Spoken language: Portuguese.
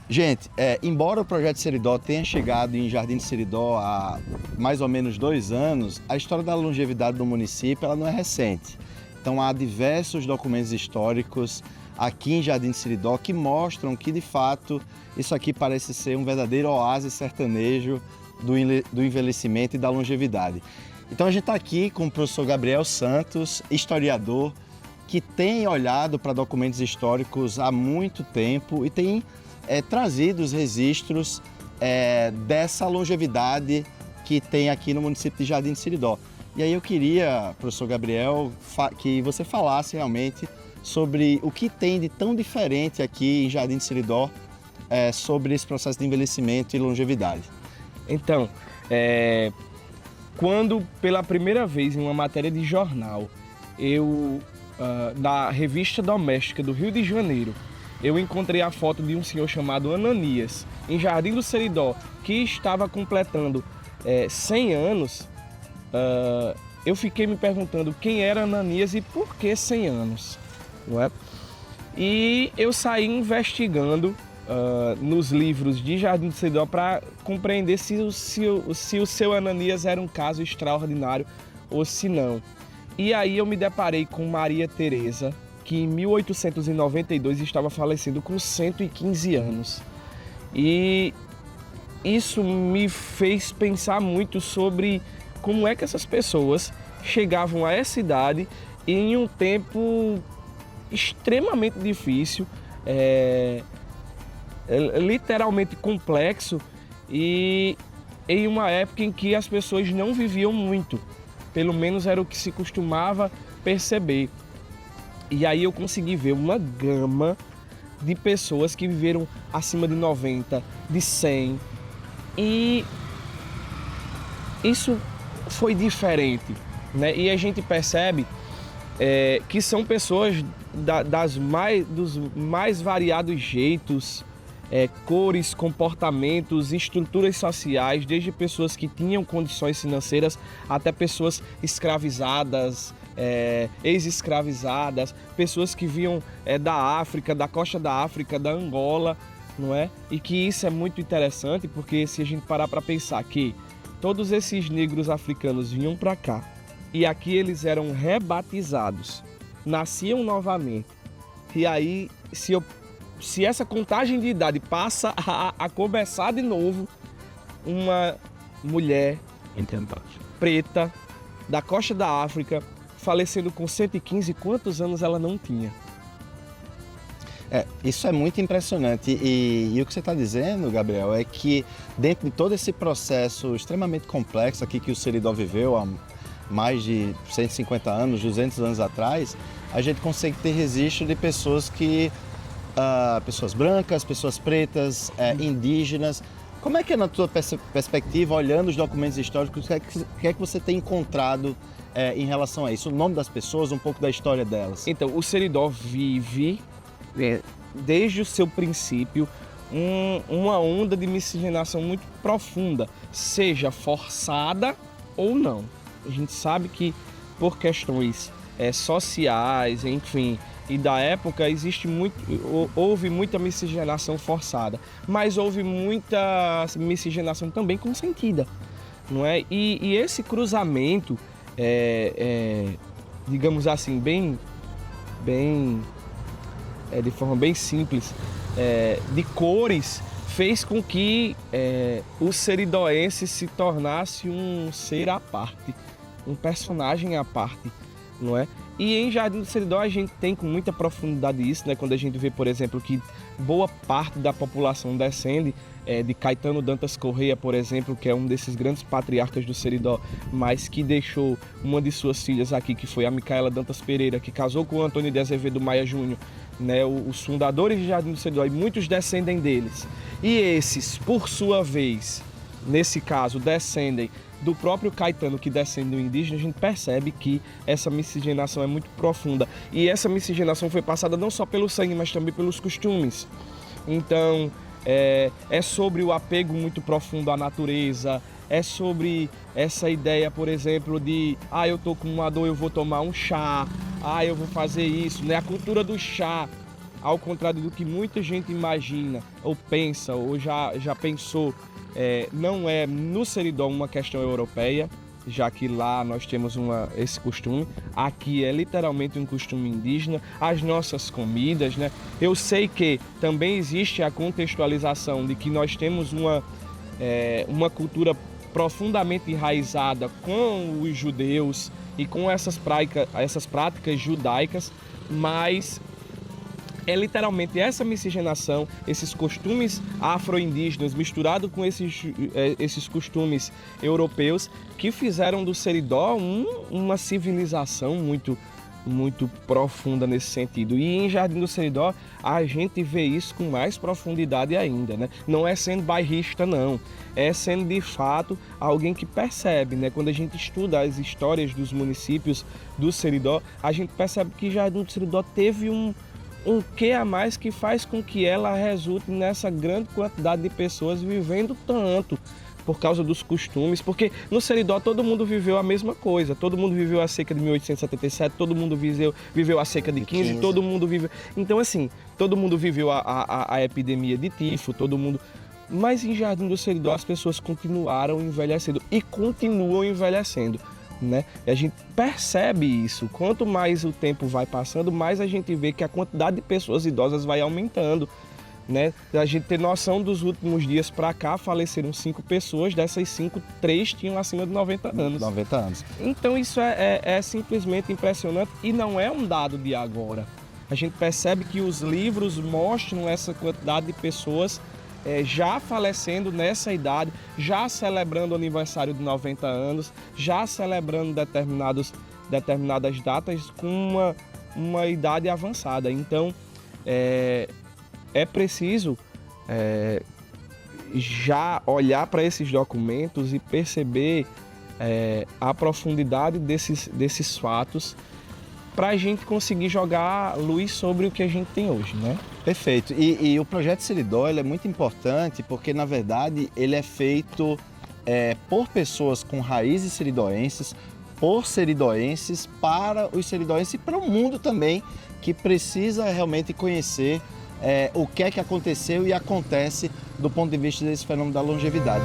Gente, embora o projeto Seridó tenha chegado em Jardim de Seridó há mais ou menos 2 anos, a história da longevidade do município ela não é recente. Então há diversos documentos históricos aqui em Jardim de Seridó que mostram que, de fato, isso aqui parece ser um verdadeiro oásis sertanejo do envelhecimento e da longevidade. Então a gente está aqui com o professor Gabriel Santos, historiador, que tem olhado para documentos históricos há muito tempo e tem trazido os registros dessa longevidade que tem aqui no município de Jardim de Seridó. E aí eu queria, professor Gabriel, que você falasse realmente sobre o que tem de tão diferente aqui em Jardim de Seridó sobre esse processo de envelhecimento e longevidade. Então, quando pela primeira vez em uma matéria de jornal, na revista doméstica do Rio de Janeiro, eu encontrei a foto de um senhor chamado Ananias, em Jardim do Seridó, que estava completando 100 anos, eu fiquei me perguntando quem era Ananias e por que 100 anos, não é? E eu saí investigando nos livros de Jardim do Seridó para compreender se o seu Ananias era um caso extraordinário ou se não. E aí eu me deparei com Maria Teresa, que em 1892 estava falecendo com 115 anos. E isso me fez pensar muito sobre como é que essas pessoas chegavam a essa idade em um tempo extremamente difícil, literalmente complexo, e em uma época em que as pessoas não viviam muito, pelo menos era o que se costumava perceber. E aí eu consegui ver uma gama de pessoas que viveram acima de 90, de 100, e isso foi diferente, né? E a gente percebe que são pessoas dos mais variados jeitos, cores, comportamentos, estruturas sociais, desde pessoas que tinham condições financeiras até pessoas escravizadas, ex-escravizadas, pessoas que vinham da África, da costa da África, da Angola, não é? E que isso é muito interessante porque se a gente parar para pensar que todos esses negros africanos vinham para cá e aqui eles eram rebatizados, nasciam novamente, e aí se essa contagem de idade passa a começar de novo, uma mulher preta da costa da África falecendo com 115, quantos anos ela não tinha? Isso é muito impressionante e o que você está dizendo, Gabriel, é que dentro de todo esse processo extremamente complexo aqui que o Seridó viveu há mais de 150 anos, 200 anos atrás, a gente consegue ter registro de pessoas pessoas brancas, pessoas pretas, indígenas. Como é que é na tua perspectiva, olhando os documentos históricos, o que é que você tem encontrado em relação a isso? O nome das pessoas, um pouco da história delas. Então, o Seridó vive, desde o seu princípio, uma onda de miscigenação muito profunda, seja forçada ou não. A gente sabe que por questões sociais, enfim, e da época houve muita miscigenação forçada, mas houve muita miscigenação também consentida, não é? E esse cruzamento, digamos assim, de forma bem simples, de cores, fez com que o seridóense se tornasse um ser à parte, um personagem à parte, não é? E em Jardim do Seridó a gente tem com muita profundidade isso, né? Quando a gente vê, por exemplo, que boa parte da população descende de Caetano Dantas Correia, por exemplo, que é um desses grandes patriarcas do Seridó, mas que deixou uma de suas filhas aqui, que foi a Micaela Dantas Pereira, que casou com o Antônio de Azevedo Maia Júnior, né? Os fundadores de Jardim do Seridó, e muitos descendem deles. E esses, por sua vez, nesse caso, descendem do próprio Caetano, que descende do indígena. A gente percebe que essa miscigenação é muito profunda. E essa miscigenação foi passada não só pelo sangue, mas também pelos costumes. Então, é sobre o apego muito profundo à natureza, é sobre essa ideia, por exemplo, de eu tô com uma dor, eu vou tomar um chá, eu vou fazer isso, né? A cultura do chá, ao contrário do que muita gente imagina, ou pensa, ou já pensou, não é no Seridó uma questão europeia, já que lá nós temos esse costume. Aqui é literalmente um costume indígena, as nossas comidas, né? Eu sei que também existe a contextualização de que nós temos uma cultura profundamente enraizada com os judeus e com essas práticas judaicas, mas é literalmente essa miscigenação, esses costumes afro-indígenas misturados com esses costumes europeus que fizeram do Seridó uma civilização muito profunda nesse sentido. E em Jardim do Seridó a gente vê isso com mais profundidade ainda, né? Não é sendo bairrista, não. É sendo de fato alguém que percebe, né? Quando a gente estuda as histórias dos municípios do Seridó, a gente percebe que Jardim do Seridó teve um quê a mais que faz com que ela resulte nessa grande quantidade de pessoas vivendo tanto por causa dos costumes, porque no Seridó todo mundo viveu a mesma coisa, todo mundo viveu a seca de 1877, todo mundo viveu a seca de 15, todo mundo viveu... Então assim, todo mundo viveu a epidemia de tifo, todo mundo... Mas em Jardim do Seridó as pessoas continuaram envelhecendo e continuam envelhecendo, né? E a gente percebe isso. Quanto mais o tempo vai passando, mais a gente vê que a quantidade de pessoas idosas vai aumentando, né? A gente tem noção, dos últimos dias para cá faleceram 5 pessoas, dessas 5, 3 tinham acima de 90 anos. 90 anos. Então isso é simplesmente impressionante e não é um dado de agora. A gente percebe que os livros mostram essa quantidade de pessoas já falecendo nessa idade, já celebrando o aniversário de 90 anos, já celebrando determinadas datas com uma idade avançada. Então, é preciso já olhar para esses documentos e perceber a profundidade desses fatos para a gente conseguir jogar luz sobre o que a gente tem hoje, né? Perfeito. E o projeto Seridó ele é muito importante porque, na verdade, ele é feito por pessoas com raízes seridoenses, por seridoenses, para os seridoenses e para o mundo também, que precisa realmente conhecer o que é que aconteceu e acontece do ponto de vista desse fenômeno da longevidade.